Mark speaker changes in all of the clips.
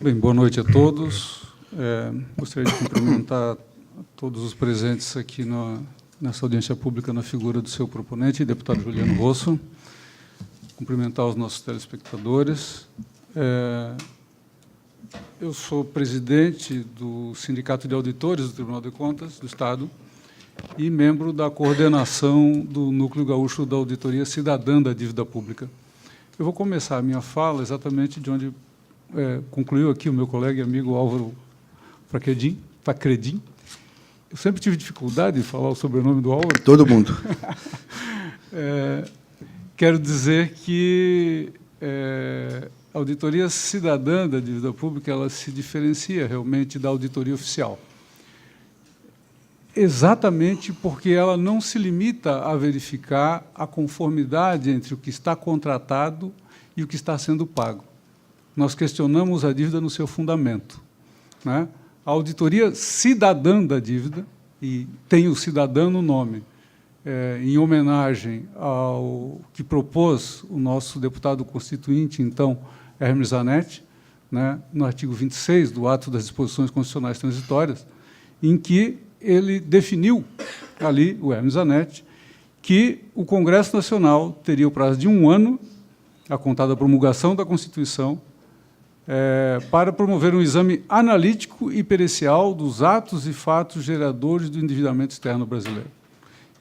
Speaker 1: Bem, boa noite a todos. Gostaria de cumprimentar todos os presentes aqui nessa audiência pública na figura do seu proponente, deputado Juliano Rosso. Cumprimentar os nossos telespectadores. Eu sou presidente do Sindicato de Auditores do Tribunal de Contas do Estado e membro da coordenação do Núcleo Gaúcho da Auditoria Cidadã da Dívida Pública. Eu vou começar a minha fala exatamente de onde concluiu aqui o meu colega e amigo Álvaro Facredin. Eu sempre tive dificuldade de falar o sobrenome do Álvaro.
Speaker 2: Todo mundo.
Speaker 1: Quero dizer que a auditoria cidadã da dívida pública ela se diferencia realmente da auditoria oficial. Exatamente porque ela não se limita a verificar a conformidade entre o que está contratado e o que está sendo pago. Nós questionamos a dívida no seu fundamento, né? A auditoria cidadã da dívida, e tem o cidadão no nome, em homenagem ao que propôs o nosso deputado constituinte, então, Hermes Zanetti, né, no artigo 26 do Ato das Disposições Constitucionais Transitórias, em que ele definiu, ali, o Hermes Zanetti, que o Congresso Nacional teria o prazo de 1 ano, a contar da promulgação da Constituição, para promover um exame analítico e pericial dos atos e fatos geradores do endividamento externo brasileiro.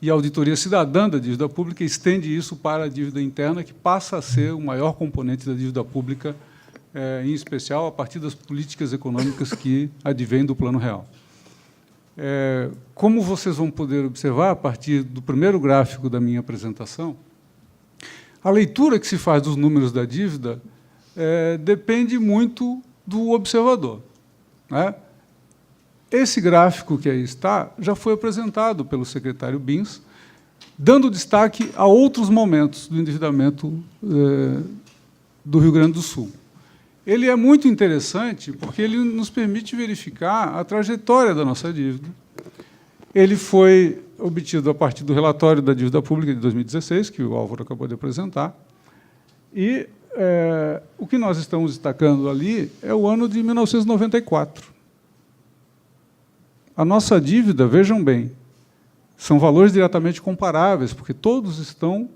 Speaker 1: E a auditoria cidadã da dívida pública estende isso para a dívida interna, que passa a ser o maior componente da dívida pública, em especial a partir das políticas econômicas que advêm do Plano Real. Como vocês vão poder observar, a partir do primeiro gráfico da minha apresentação, a leitura que se faz dos números da dívida depende muito do observador, né? Esse gráfico que aí está já foi apresentado pelo secretário Bins, dando destaque a outros momentos do endividamento do Rio Grande do Sul. Ele é muito interessante porque ele nos permite verificar a trajetória da nossa dívida. Ele foi obtido a partir do relatório da dívida pública de 2016, que o Álvaro acabou de apresentar, e o que nós estamos destacando ali é o ano de 1994. A nossa dívida, vejam bem, são valores diretamente comparáveis, porque todos estão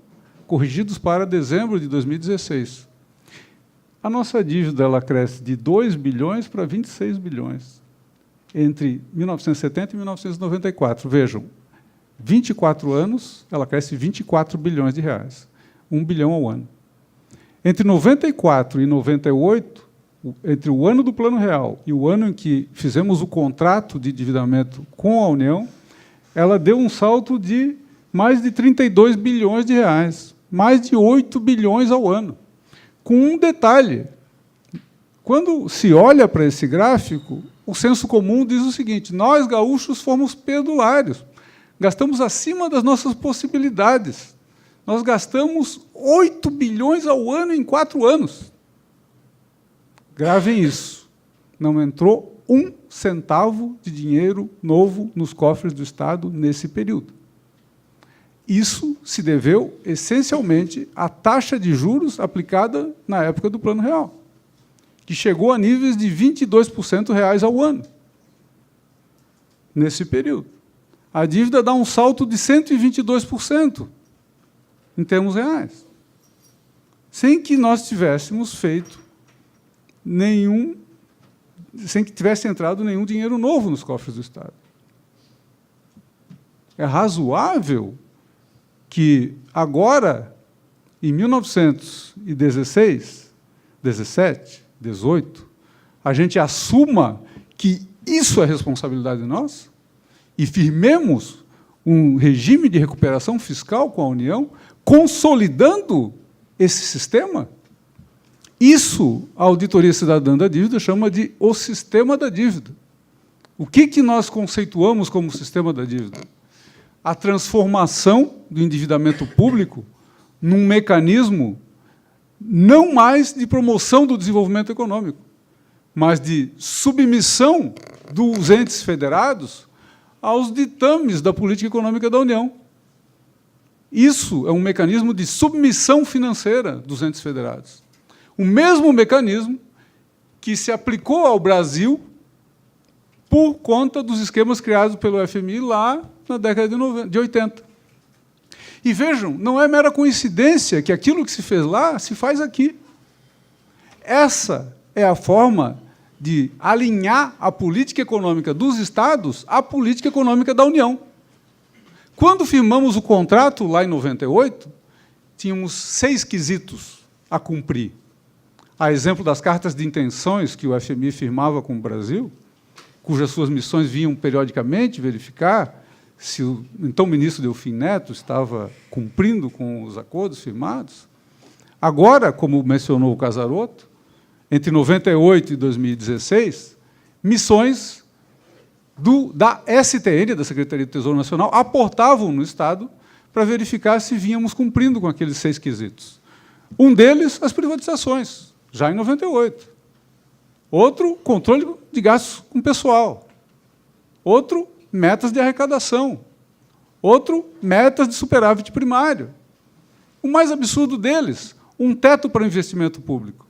Speaker 1: corrigidos para dezembro de 2016. A nossa dívida ela cresce de 2 bilhões para 26 bilhões, entre 1970 e 1994. Vejam, 24 anos, ela cresce 24 bilhões de reais, 1 bilhão ao ano. Entre 94 e 98, entre o ano do Plano Real e o ano em que fizemos o contrato de endividamento com a União, ela deu um salto de mais de 32 bilhões de reais, mais de 8 bilhões ao ano. Com um detalhe, quando se olha para esse gráfico, o senso comum diz o seguinte: nós, gaúchos, fomos perdulários, gastamos acima das nossas possibilidades. Nós gastamos 8 bilhões ao ano em 4 anos. Gravem isso. Não entrou 1 centavo de dinheiro novo nos cofres do Estado nesse período. Isso se deveu, essencialmente, à taxa de juros aplicada na época do Plano Real, que chegou a níveis de 22% reais ao ano, nesse período. A dívida dá um salto de 122%, em termos reais, sem que nós tivéssemos feito sem que tivesse entrado nenhum dinheiro novo nos cofres do Estado. É razoável que agora, em 1916, 17, 18, a gente assuma que isso é responsabilidade nossa e firmemos um regime de recuperação fiscal com a União, consolidando esse sistema. Isso a Auditoria Cidadã da Dívida chama de o sistema da dívida. O que nós conceituamos como sistema da dívida? A transformação do endividamento público num mecanismo não mais de promoção do desenvolvimento econômico, mas de submissão dos entes federados aos ditames da política econômica da União. Isso é um mecanismo de submissão financeira dos entes federados. O mesmo mecanismo que se aplicou ao Brasil por conta dos esquemas criados pelo FMI lá na década de 80. E vejam, não é mera coincidência que aquilo que se fez lá se faz aqui. Essa é a forma de alinhar a política econômica dos Estados à política econômica da União. Quando firmamos o contrato, lá em 98, tínhamos 6 quesitos a cumprir. A exemplo das cartas de intenções que o FMI firmava com o Brasil, cujas suas missões vinham periodicamente verificar se o então ministro Delfim Neto estava cumprindo com os acordos firmados. Agora, como mencionou o Casarotto, entre 98 e 2016, missões da STN, da Secretaria do Tesouro Nacional, aportavam no Estado para verificar se vínhamos cumprindo com aqueles 6 quesitos. Um deles, as privatizações, já em 98. Outro, controle de gastos com pessoal. Outro, metas de arrecadação. Outro, metas de superávit primário. O mais absurdo deles, um teto para o investimento público.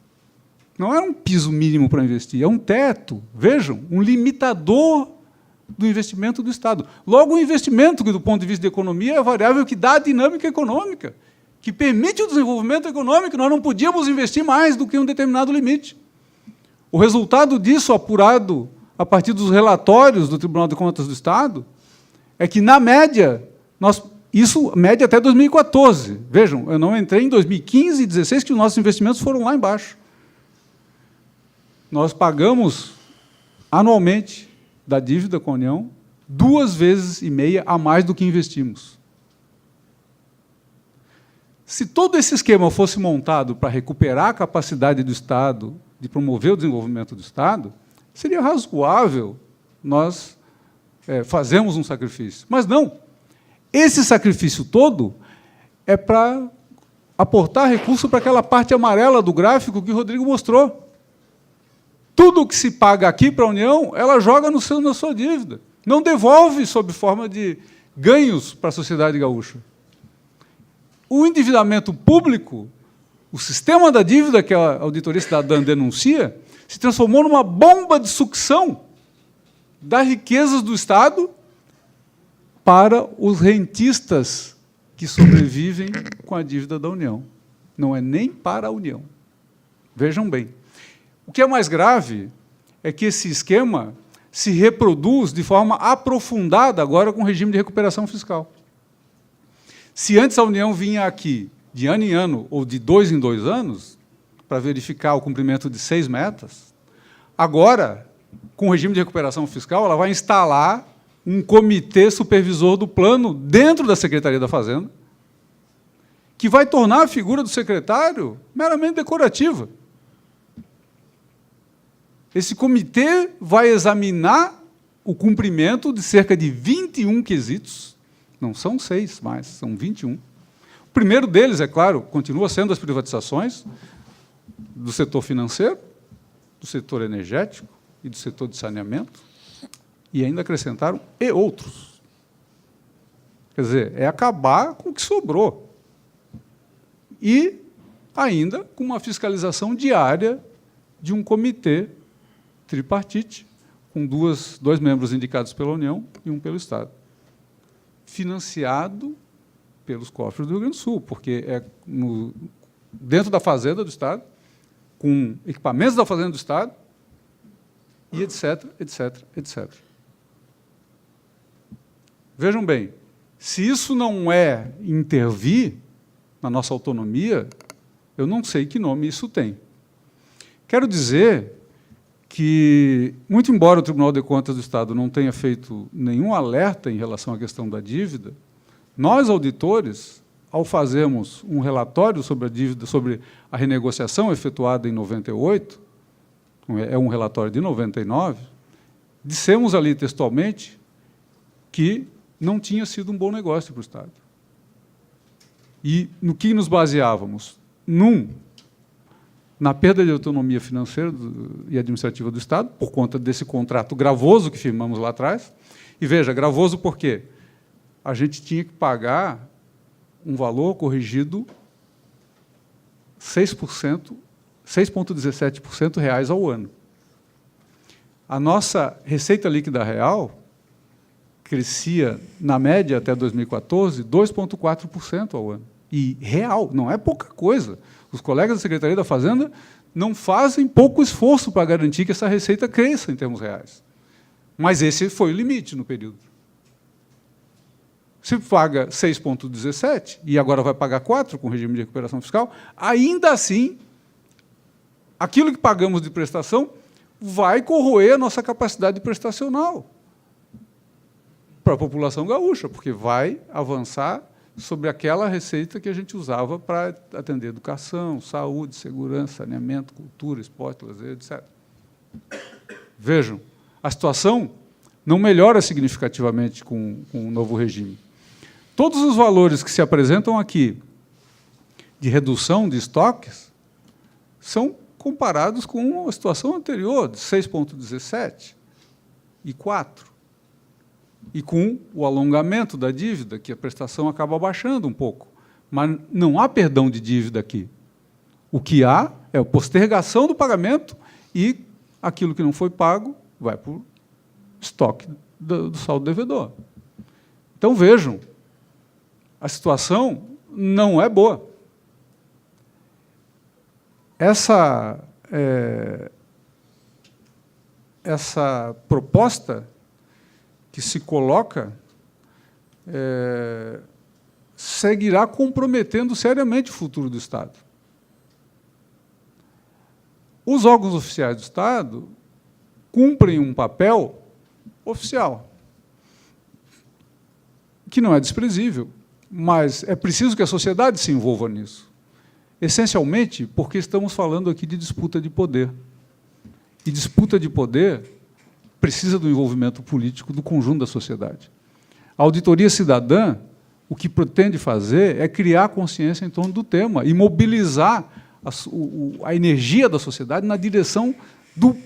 Speaker 1: Não é um piso mínimo para investir, é um teto, vejam, um limitador do investimento do Estado. Logo, o investimento, que, do ponto de vista da economia, é a variável que dá a dinâmica econômica, que permite o desenvolvimento econômico. Nós não podíamos investir mais do que um determinado limite. O resultado disso, apurado a partir dos relatórios do Tribunal de Contas do Estado, é que, na média, isso média até 2014. Vejam, eu não entrei em 2015 e 2016, que os nossos investimentos foram lá embaixo. Nós pagamos, anualmente, da dívida com a União, 2,5 vezes a mais do que investimos. Se todo esse esquema fosse montado para recuperar a capacidade do Estado de promover o desenvolvimento do Estado, seria razoável nós fazermos um sacrifício. Mas não. Esse sacrifício todo é para aportar recurso para aquela parte amarela do gráfico que o Rodrigo mostrou. Tudo o que se paga aqui para a União, ela joga na sua dívida. Não devolve sob forma de ganhos para a sociedade gaúcha. O endividamento público, o sistema da dívida que a Auditoria Cidadã denuncia, se transformou numa bomba de sucção das riquezas do Estado para os rentistas que sobrevivem com a dívida da União. Não é nem para a União. Vejam bem. O que é mais grave é que esse esquema se reproduz de forma aprofundada agora com o regime de recuperação fiscal. Se antes a União vinha aqui de ano em ano ou de 2 em 2 anos para verificar o cumprimento de 6 metas, agora, com o regime de recuperação fiscal, ela vai instalar um comitê supervisor do plano dentro da Secretaria da Fazenda, que vai tornar a figura do secretário meramente decorativa. Esse comitê vai examinar o cumprimento de cerca de 21 quesitos, não são 6 mais, são 21. O primeiro deles, é claro, continua sendo as privatizações do setor financeiro, do setor energético e do setor de saneamento, e ainda acrescentaram e outros. Quer dizer, é acabar com o que sobrou. E ainda com uma fiscalização diária de um comitê tripartite, com 2 membros indicados pela União e um pelo Estado, financiado pelos cofres do Rio Grande do Sul, porque é dentro da Fazenda do Estado, com equipamentos da Fazenda do Estado, e etc, etc, etc. Vejam bem, se isso não é intervir na nossa autonomia, eu não sei que nome isso tem. Quero dizer que, muito embora o Tribunal de Contas do Estado não tenha feito nenhum alerta em relação à questão da dívida, nós, auditores, ao fazermos um relatório sobre a dívida, sobre a renegociação efetuada em 98, é um relatório de 99, dissemos ali textualmente que não tinha sido um bom negócio para o Estado. E no que nos baseávamos? Na perda de autonomia financeira e administrativa do Estado, por conta desse contrato gravoso que firmamos lá atrás. E veja, gravoso por quê? A gente tinha que pagar um valor corrigido 6%, 6,17% reais ao ano. A nossa receita líquida real crescia, na média, até 2014, 2,4% ao ano. E real, não é pouca coisa. Os colegas da Secretaria da Fazenda não fazem pouco esforço para garantir que essa receita cresça em termos reais. Mas esse foi o limite no período. Se paga 6,17 e agora vai pagar 4 com o regime de recuperação fiscal, ainda assim, aquilo que pagamos de prestação vai corroer a nossa capacidade prestacional para a população gaúcha, porque vai avançar sobre aquela receita que a gente usava para atender educação, saúde, segurança, saneamento, cultura, esporte, lazer, etc. Vejam, a situação não melhora significativamente com o novo regime. Todos os valores que se apresentam aqui de redução de estoques são comparados com a situação anterior, de 6,17 e 4. E com o alongamento da dívida, que a prestação acaba baixando um pouco. Mas não há perdão de dívida aqui. O que há é a postergação do pagamento e aquilo que não foi pago vai para o estoque do saldo devedor. Então, vejam, a situação não é boa. Essa proposta que se coloca seguirá comprometendo seriamente o futuro do Estado. Os órgãos oficiais do Estado cumprem um papel oficial, que não é desprezível, mas é preciso que a sociedade se envolva nisso. Essencialmente porque estamos falando aqui de disputa de poder. E disputa de poder precisa do envolvimento político do conjunto da sociedade. A auditoria cidadã, o que pretende fazer é criar consciência em torno do tema e mobilizar a energia da sociedade na direção do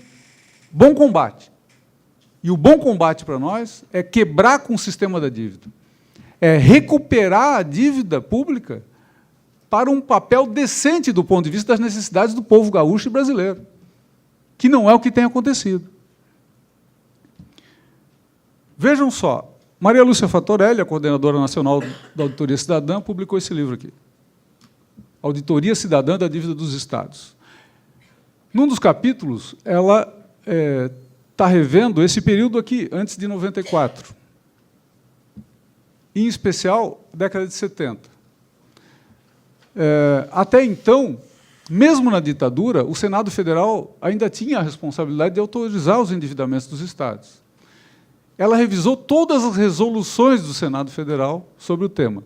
Speaker 1: bom combate. E o bom combate para nós é quebrar com o sistema da dívida, é recuperar a dívida pública para um papel decente do ponto de vista das necessidades do povo gaúcho e brasileiro, que não é o que tem acontecido. Vejam só, Maria Lúcia Fattorelli, a coordenadora nacional da Auditoria Cidadã, publicou esse livro aqui, Auditoria Cidadã da Dívida dos Estados. Num dos capítulos, ela está revendo esse período aqui, antes de 94, em especial, década de 70. Até então, mesmo na ditadura, o Senado Federal ainda tinha a responsabilidade de autorizar os endividamentos dos estados. Ela revisou todas as resoluções do Senado Federal sobre o tema.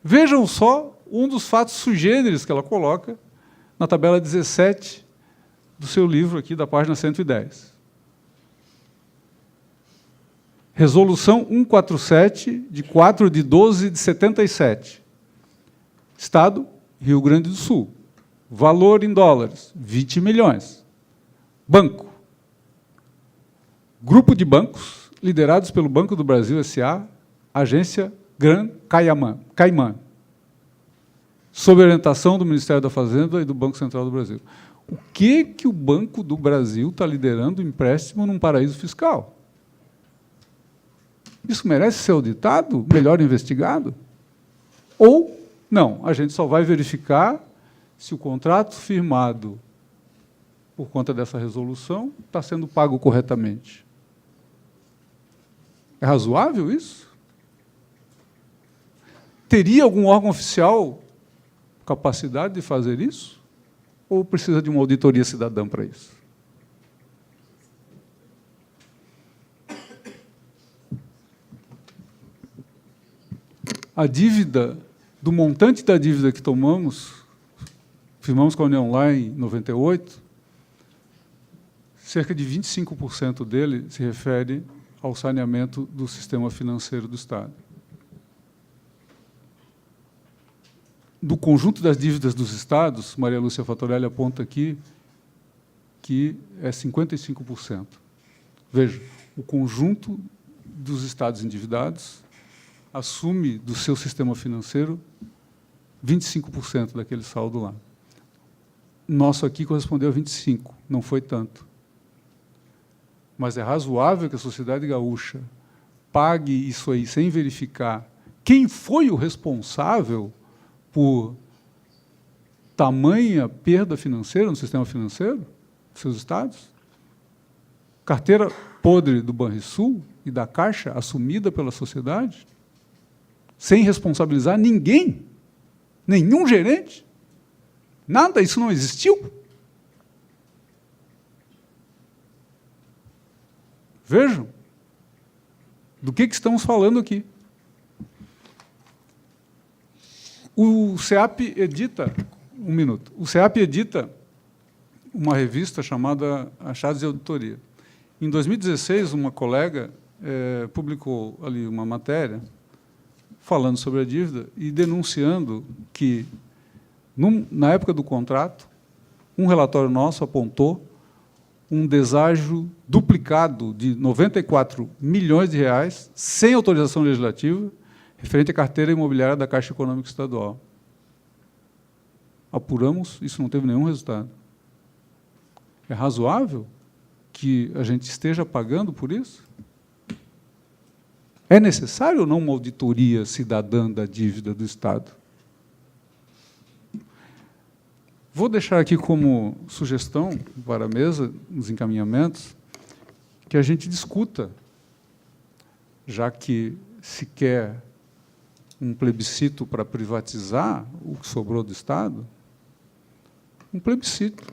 Speaker 1: Vejam só um dos fatos sui generis que ela coloca na tabela 17 do seu livro, aqui da página 110. Resolução 147, de 4/12/77. Estado, Rio Grande do Sul. Valor em dólares, 20 milhões. Banco. Grupo de bancos, liderados pelo Banco do Brasil S.A., agência Gran Caimã, sob orientação do Ministério da Fazenda e do Banco Central do Brasil. O que o Banco do Brasil está liderando o empréstimo num paraíso fiscal? Isso merece ser auditado, melhor investigado? Ou, não, a gente só vai verificar se o contrato firmado por conta dessa resolução está sendo pago corretamente. É razoável isso? Teria algum órgão oficial capacidade de fazer isso? Ou precisa de uma auditoria cidadã para isso? A dívida, do montante da dívida que firmamos com a União lá em 98, cerca de 25% dele se refere ao saneamento do sistema financeiro do Estado. Do conjunto das dívidas dos estados, Maria Lúcia Fattorelli aponta aqui que é 55%. Veja, o conjunto dos estados endividados assume do seu sistema financeiro 25% daquele saldo lá. Nosso aqui correspondeu a 25%, não foi tanto. Mas é razoável que a sociedade gaúcha pague isso aí sem verificar quem foi o responsável por tamanha perda financeira no sistema financeiro dos seus estados? Carteira podre do Banrisul e da Caixa assumida pela sociedade, sem responsabilizar ninguém, nenhum gerente? Nada, isso não existiu? Vejam do que estamos falando aqui. O CEAP edita, o CEAP edita uma revista chamada Achados de Auditoria. Em 2016, uma colega publicou ali uma matéria falando sobre a dívida e denunciando que, na época do contrato, um relatório nosso apontou um deságio duplicado de 94 milhões de reais, sem autorização legislativa, referente à carteira imobiliária da Caixa Econômica Estadual. Apuramos, isso não teve nenhum resultado. É razoável que a gente esteja pagando por isso? É necessário ou não uma auditoria cidadã da dívida do Estado? Vou deixar aqui como sugestão para a mesa, nos encaminhamentos, que a gente discuta, já que se quer um plebiscito para privatizar o que sobrou do Estado, um plebiscito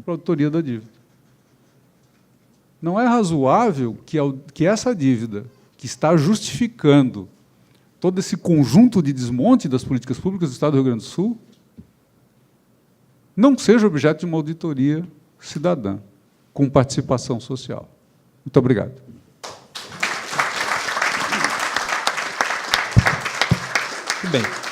Speaker 1: para a auditoria da dívida. Não é razoável que essa dívida, que está justificando todo esse conjunto de desmonte das políticas públicas do Estado do Rio Grande do Sul, não seja objeto de uma auditoria cidadã, com participação social. Muito obrigado.
Speaker 2: Muito bem.